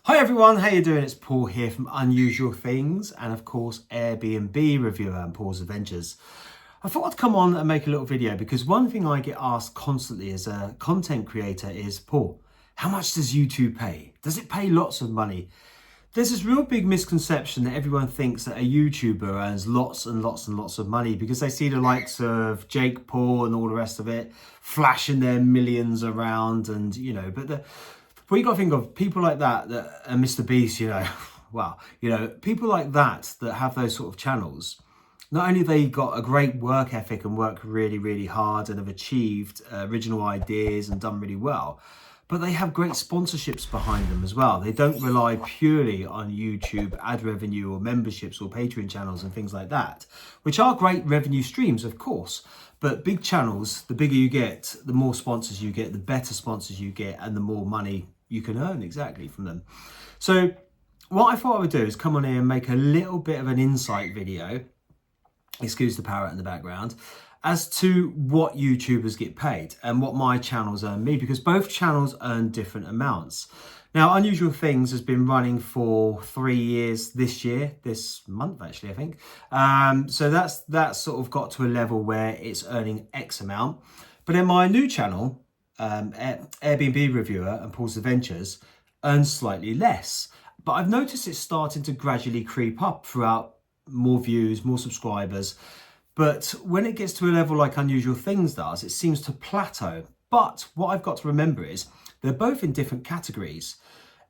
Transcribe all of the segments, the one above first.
Hi everyone, how you doing? It's Paul here from Unusual Things and of course Airbnb reviewer and Paul's Adventures. I thought I'd come on and make a little video because one thing I get asked constantly as a content creator is, Paul, how much does YouTube pay? Does it pay lots of money? There's this real big misconception that everyone thinks that a YouTuber earns lots and lots and lots of money because they see the likes of Jake Paul and all the rest of it flashing their millions around and, what you got to think of, people like that are Mr. Beast, people like that have those sort of channels. Not only have they got a great work ethic and work really, really hard and have achieved original ideas and done really well, but they have great sponsorships behind them as well. They don't rely purely on YouTube ad revenue or memberships or Patreon channels and things like that, which are great revenue streams, of course. But big channels, the bigger you get, the more sponsors you get, the better sponsors you get, and the more money you can earn exactly from them. So what I thought I would do is come on here and make a little bit of an insight video, excuse the parrot in the background, as to what YouTubers get paid and what my channels earn me, because both channels earn different amounts. Now, Unusual Things has been running for 3 years this month actually, I think. So that's sort of got to a level where it's earning X amount. But then my new channel, Airbnb reviewer and Paul's Adventures, earns slightly less. But I've noticed it's starting to gradually creep up throughout more views, more subscribers. But when it gets to a level like Unusual Things does, it seems to plateau. But what I've got to remember is they're both in different categories.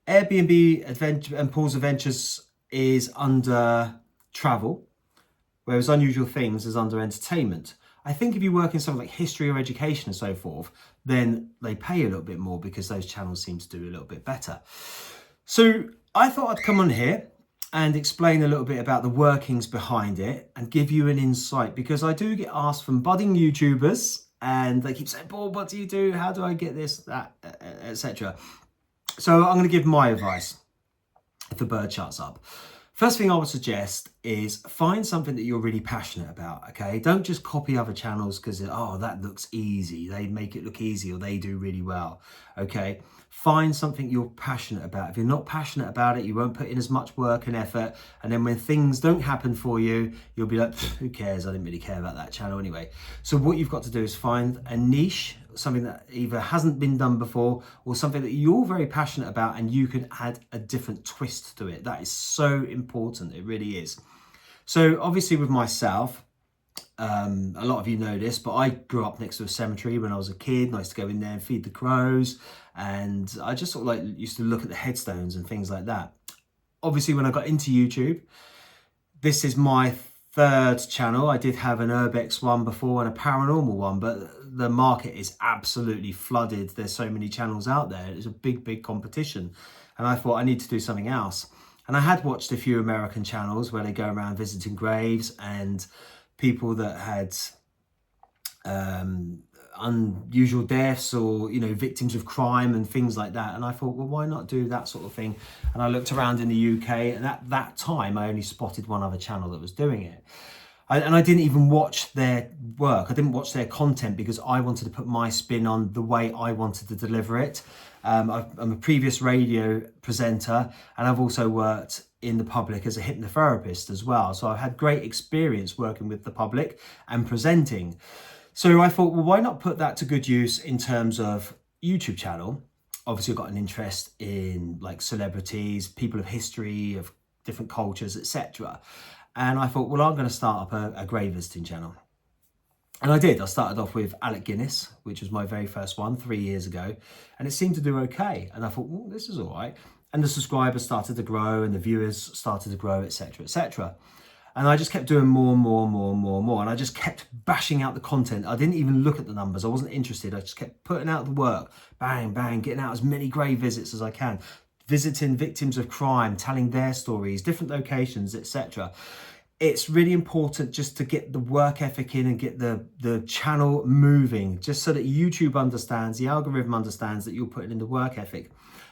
Airbnb Adventure and Paul's Adventures is under travel, whereas Unusual Things is under entertainment. I think if you work in something like history or education and so forth, then they pay a little bit more because those channels seem to do a little bit better. So I thought I'd come on here and explain a little bit about the workings behind it and give you an insight, because I do get asked from budding YouTubers and they keep saying, Paul, what do you do? How do I get this, that, etc. So I'm going to give my advice if the bird shuts up. First thing I would suggest is find something that you're really passionate about, okay? Don't just copy other channels because, oh, that looks easy. They make it look easy or they do really well, okay? Find something you're passionate about. If you're not passionate about it, you won't put in as much work and effort. And then when things don't happen for you, you'll be like, who cares? I didn't really care about that channel anyway. So what you've got to do is find a niche, something that either hasn't been done before or something that you're very passionate about and you can add a different twist to it. That is so important. It really is. So obviously with myself, a lot of you know this, but I grew up next to a cemetery when I was a kid, and I used to go in there and feed the crows, and I just sort of like used to look at the headstones and things like that. Obviously when I got into YouTube, this is my third channel. I did have an urbex one before and a paranormal one, but the market is absolutely flooded. There's so many channels out there. It's a big competition, and I thought I need to do something else. And I had watched a few American channels where they go around visiting graves and people that had unusual deaths or, victims of crime and things like that. And I thought, well, why not do that sort of thing? And I looked around in the UK, and at that time, I only spotted one other channel that was doing it. And I didn't even watch their work. I didn't watch their content because I wanted to put my spin on the way I wanted to deliver it. I'm a previous radio presenter, and I've also worked in the public as a hypnotherapist as well. So I've had great experience working with the public and presenting. So I thought, well, why not put that to good use in terms of YouTube channel? Obviously, I've got an interest in like celebrities, people of history, of different cultures, etc. And I thought, well, I'm going to start up a grave visiting channel. And I did. I started off with Alec Guinness, which was my very first one 3 years ago. And it seemed to do okay. And I thought, well, this is all right. And the subscribers started to grow and the viewers started to grow, etc., etc. And I just kept doing more and more. And I just kept bashing out the content. I didn't even look at the numbers. I wasn't interested. I just kept putting out the work. Bang, bang, getting out as many grave visits as I can. Visiting victims of crime, telling their stories, different locations, etc. It's really important just to get the work ethic in and get the channel moving, just so that YouTube understands, the algorithm understands that you're putting in the work ethic.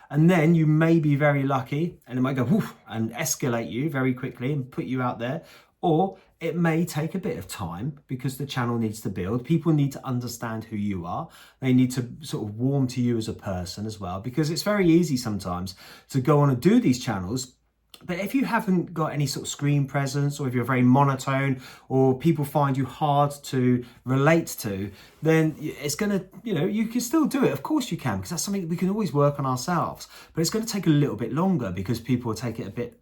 And then you may be very lucky and it might go woof and escalate you very quickly and put you out there. Or It may take a bit of time because the channel needs to build. People need to understand who you are. They need to sort of warm to you as a person as well, because it's very easy sometimes to go on and do these channels. But if you haven't got any sort of screen presence, or if you're very monotone, or people find you hard to relate to, then it's going to, you can still do it. Of course you can, because that's something that we can always work on ourselves. But it's going to take a little bit longer because people will take it a bit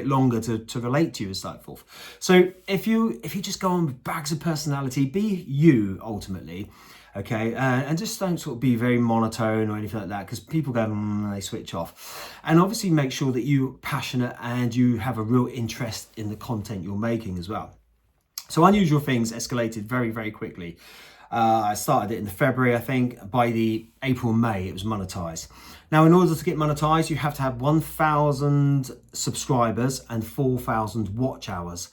longer to relate to you and so forth. So if you just go on with bags of personality, be you ultimately, okay, and just don't sort of be very monotone or anything like that, because people go they switch off. And obviously make sure that you're passionate and you have a real interest in the content you're making as well. So Unusual Things escalated very, very quickly. I started it in February, I think. By the April, May, it was monetized. Now, in order to get monetized, you have to have 1,000 subscribers and 4,000 watch hours.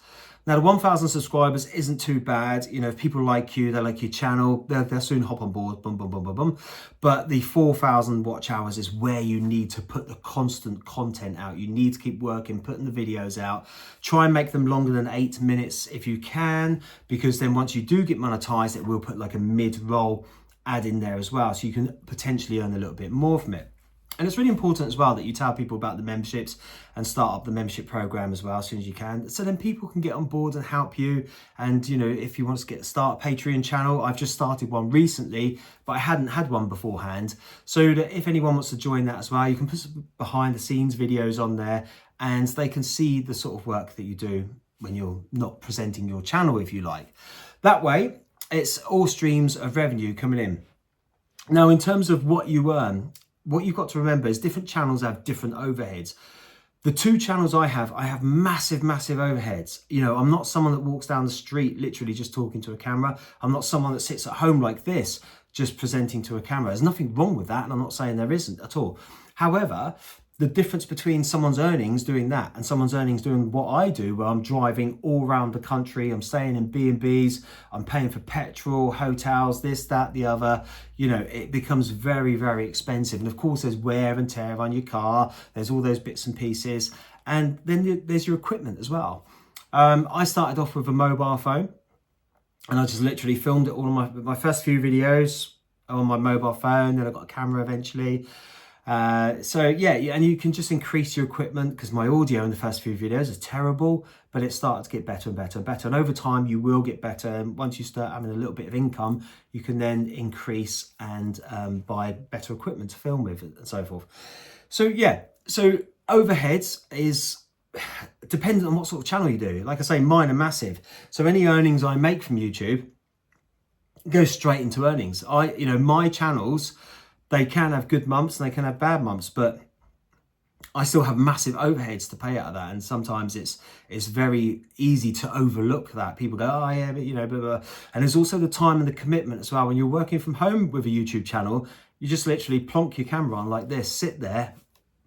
Now, the 1,000 subscribers isn't too bad. If people like you, they like your channel, they'll soon hop on board, boom, boom, boom, boom, boom. But the 4,000 watch hours is where you need to put the constant content out. You need to keep working, putting the videos out. Try and make them longer than 8 minutes if you can, because then once you do get monetized, it will put like a mid-roll ad in there as well. So you can potentially earn a little bit more from it. And it's really important as well that you tell people about the memberships and start up the membership program as well as soon as you can. So then people can get on board and help you. And, if you want to start a Patreon channel, I've just started one recently, but I hadn't had one beforehand. So that if anyone wants to join that as well, you can put some behind the scenes videos on there and they can see the sort of work that you do when you're not presenting your channel, if you like. That way, it's all streams of revenue coming in. Now, in terms of what you earn, what you've got to remember is different channels have different overheads. The 2 channels I have massive, massive overheads. I'm not someone that walks down the street literally just talking to a camera. I'm not someone that sits at home like this, just presenting to a camera. There's nothing wrong with that, and I'm not saying there isn't at all. However, the difference between someone's earnings doing that and someone's earnings doing what I do, where I'm driving all around the country, I'm staying in B&Bs, I'm paying for petrol, hotels, this, that, the other, it becomes very, very expensive. And of course, there's wear and tear on your car, there's all those bits and pieces, and then there's your equipment as well. I started off with a mobile phone, and I just literally filmed it all on my first few videos on my mobile phone, then I got a camera eventually. So yeah, and you can just increase your equipment, because my audio in the first few videos is terrible, but it started to get better and better and better. And over time, you will get better. And once you start having a little bit of income, you can then increase and buy better equipment to film with and so forth. So yeah, so overheads is dependent on what sort of channel you do. Like I say, mine are massive. So any earnings I make from YouTube go straight into earnings. My channels, they can have good months and they can have bad months, but I still have massive overheads to pay out of that. And sometimes it's very easy to overlook that. People go, oh yeah, but blah, blah. And there's also the time and the commitment as well. When you're working from home with a YouTube channel, you just literally plonk your camera on like this, sit there,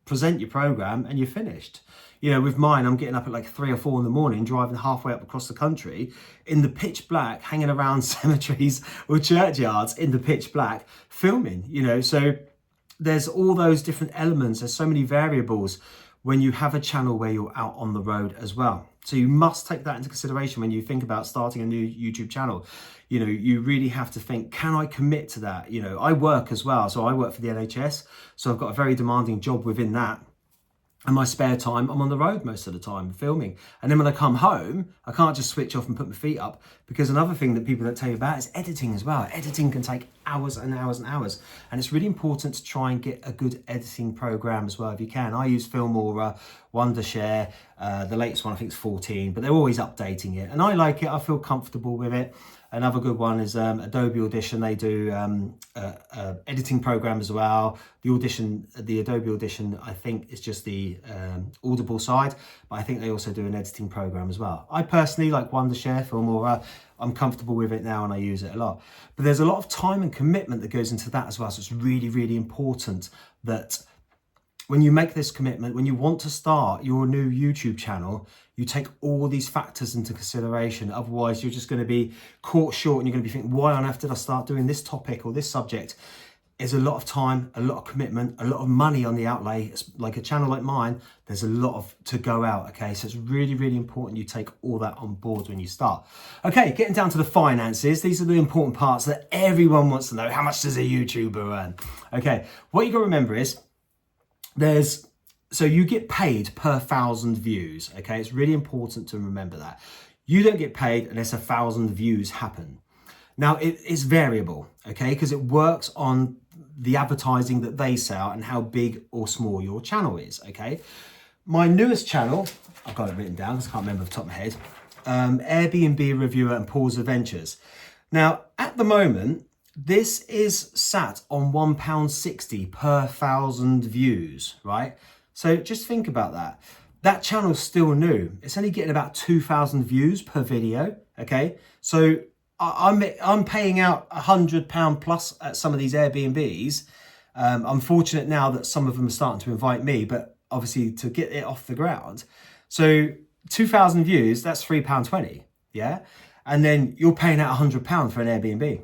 present your program, and you're finished. With mine, I'm getting up at like 3 or 4 in the morning, driving halfway up across the country in the pitch black, hanging around cemeteries or churchyards in the pitch black, filming, So there's all those different elements. There's so many variables when you have a channel where you're out on the road as well. So you must take that into consideration when you think about starting a new YouTube channel. You really have to think, can I commit to that? I work as well. So I work for the NHS. So I've got a very demanding job within that. And my spare time, I'm on the road most of the time filming. And then when I come home, I can't just switch off and put my feet up, because another thing that people don't tell you about is editing as well. Editing can take hours and hours and hours. And it's really important to try and get a good editing program as well if you can. I use Filmora, Wondershare, the latest one I think is 14, but they're always updating it. And I like it, I feel comfortable with it. Another good one is Adobe Audition. They do editing program as well. The Adobe Audition, I think, is just the Audible side, but I think they also do an editing program as well. I personally like Wondershare, Filmora. I'm comfortable with it now and I use it a lot. But there's a lot of time and commitment that goes into that as well. So it's really, really important that when you make this commitment, when you want to start your new YouTube channel, you take all these factors into consideration. Otherwise, you're just going to be caught short and you're going to be thinking, why on earth did I start doing this topic or this subject? is a lot of time, a lot of commitment, a lot of money on the outlay. It's like a channel like mine, there's a lot of to go out, okay? So it's really, really important you take all that on board when you start. Okay, getting down to the finances. These are the important parts that everyone wants to know. How much does a YouTuber earn? Okay, what you got to remember is so you get paid per 1,000 views, okay? It's really important to remember that. You don't get paid unless 1,000 views happen. Now, it is variable, okay? Because it works on the advertising that they sell and how big or small your channel is, okay? My newest channel, I've got it written down because I can't remember off the top of my head, Airbnb Reviewer and Paul's Adventures. Now, at the moment, this is sat on £1.60 per 1,000 views, right? So just think about that. That channel's still new. It's only getting about 2,000 views per video, okay? So I'm paying out £100 plus at some of these Airbnbs. I'm fortunate now that some of them are starting to invite me, but obviously to get it off the ground. So 2,000 views, that's £3.20, yeah? And then you're paying out £100 for an Airbnb.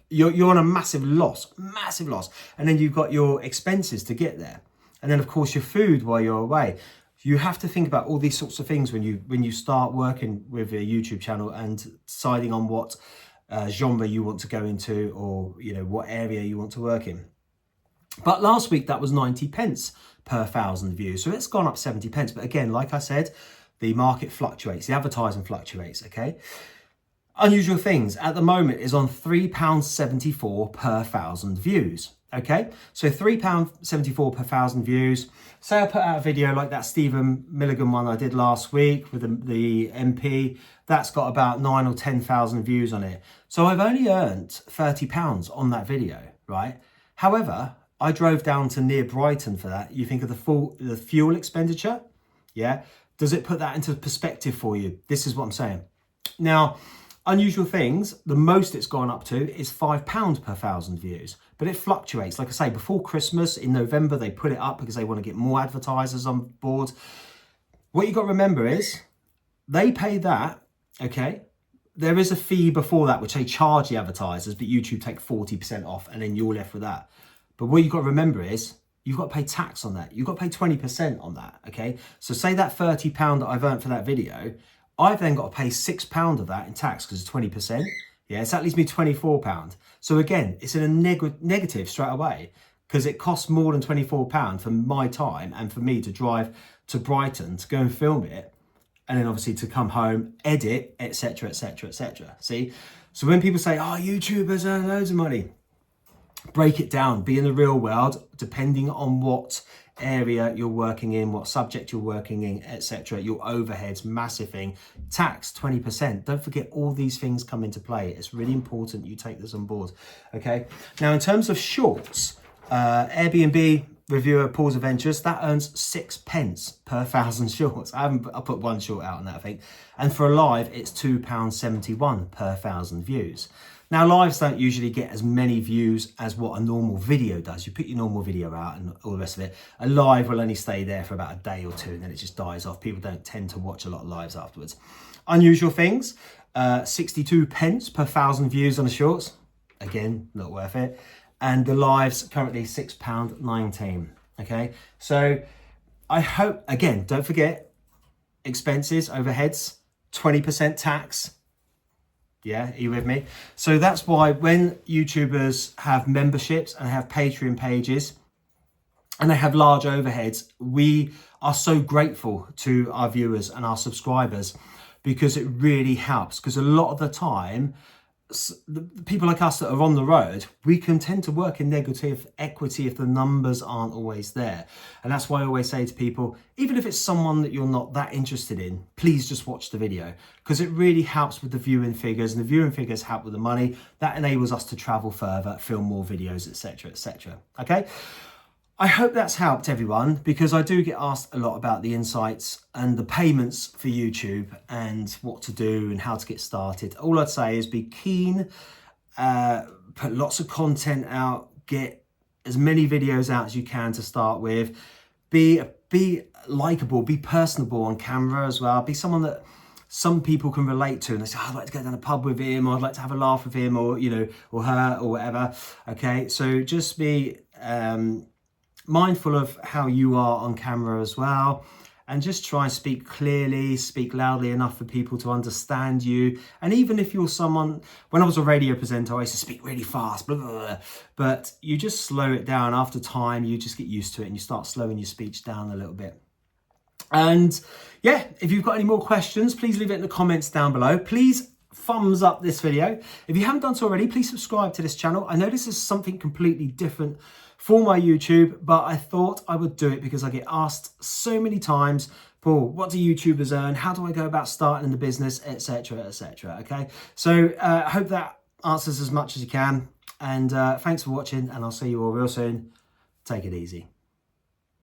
You're on a massive loss. And then you've got your expenses to get there. And then of course your food while you're away. You have to think about all these sorts of things when you start working with a YouTube channel and deciding on what genre you want to go into, or what area you want to work in. But last week that was 90 pence per 1,000 views, so it's gone up 70 pence. But again, like I said, the market fluctuates, the advertising fluctuates. Okay, Unusual Things at the moment is on £3.74 per 1,000 views. Okay, so £3.74 per 1,000 views. Say I put out a video like that Stephen Milligan one I did last week with the MP. That's got about 9 or 10,000 views on it. So I've only earned £30 on that video, right? However, I drove down to near Brighton for that. You think of the fuel expenditure, yeah? Does it put that into perspective for you? This is what I'm saying. Now, Unusual Things, the most it's gone up to is £5 per 1,000 views, but it fluctuates. Like I say, before Christmas in November, they put it up because they want to get more advertisers on board. What you got to remember is they pay that, okay? There is a fee before that, which they charge the advertisers, but YouTube take 40% off and then you're left with that. But what you've got to remember is you've got to pay tax on that. You've got to pay 20% on that, okay? So say that £30 that I've earned for that video, I've then got to pay £6 of that in tax because it's 20%. Yeah, so that leaves me £24. So again, it's in a negative straight away because it costs more than £24 for my time and for me to drive to Brighton to go and film it. And then obviously to come home, edit, etc., etc., etc. See? So when people say, oh, YouTubers earn loads of money, break it down. Be in the real world, depending on what area you're working in, what subject you're working in, etc. Your overheads, massive thing. Tax, 20%. Don't forget all these things come into play. It's really important you take this on board. Okay. Now, in terms of shorts, Airbnb Reviewer Paul's Adventures, that earns 6 pence per 1,000 shorts. I put one short out on that, I think. And for a live, it's £2.71 per 1,000 views. Now, lives don't usually get as many views as what a normal video does. You put your normal video out and all the rest of it. A live will only stay there for about a day or two and then it just dies off. People don't tend to watch a lot of lives afterwards. Unusual Things, 62 pence per 1,000 views on the shorts. Again, not worth it. And the lives currently £6.19. Okay, so I hope, again, don't forget expenses, overheads, 20% tax. Yeah, are you with me? So that's why when YouTubers have memberships and have Patreon pages and they have large overheads, we are so grateful to our viewers and our subscribers because it really helps. Because a lot of the time, the people like us that are on the road, we can tend to work in negative equity if the numbers aren't always there. And that's why I always say to people, even if it's someone that you're not that interested in, please just watch the video because it really helps with the viewing figures, and the viewing figures help with the money. That enables us to travel further, film more videos, etc., etc. Okay. I hope that's helped everyone because I do get asked a lot about the insights and the payments for YouTube and what to do and how to get started. All I'd say is be keen, put lots of content out, get as many videos out as you can to start with. Be likable, be personable on camera as well. Be someone that some people can relate to, and they say, oh, I'd like to go down a pub with him, or I'd like to have a laugh with him, or, you know, or her, or whatever. Okay, so just be mindful of how you are on camera as well, and just try and speak clearly, speak loudly enough for people to understand you. And even if you're someone, when I was a radio presenter, I used to speak really fast, blah, blah, blah, but you just slow it down. After time, you just get used to it and you start slowing your speech down a little bit. And yeah, if you've got any more questions, please leave it in the comments down below. Please thumbs up this video. If you haven't done so already, please subscribe to this channel. I know this is something completely different for my YouTube, but I thought I would do it because I get asked so many times, Paul, what do YouTubers earn? How do I go about starting in the business, etc., etc. Okay, so I hope that answers as much as you can. And thanks for watching, and I'll see you all real soon. Take it easy.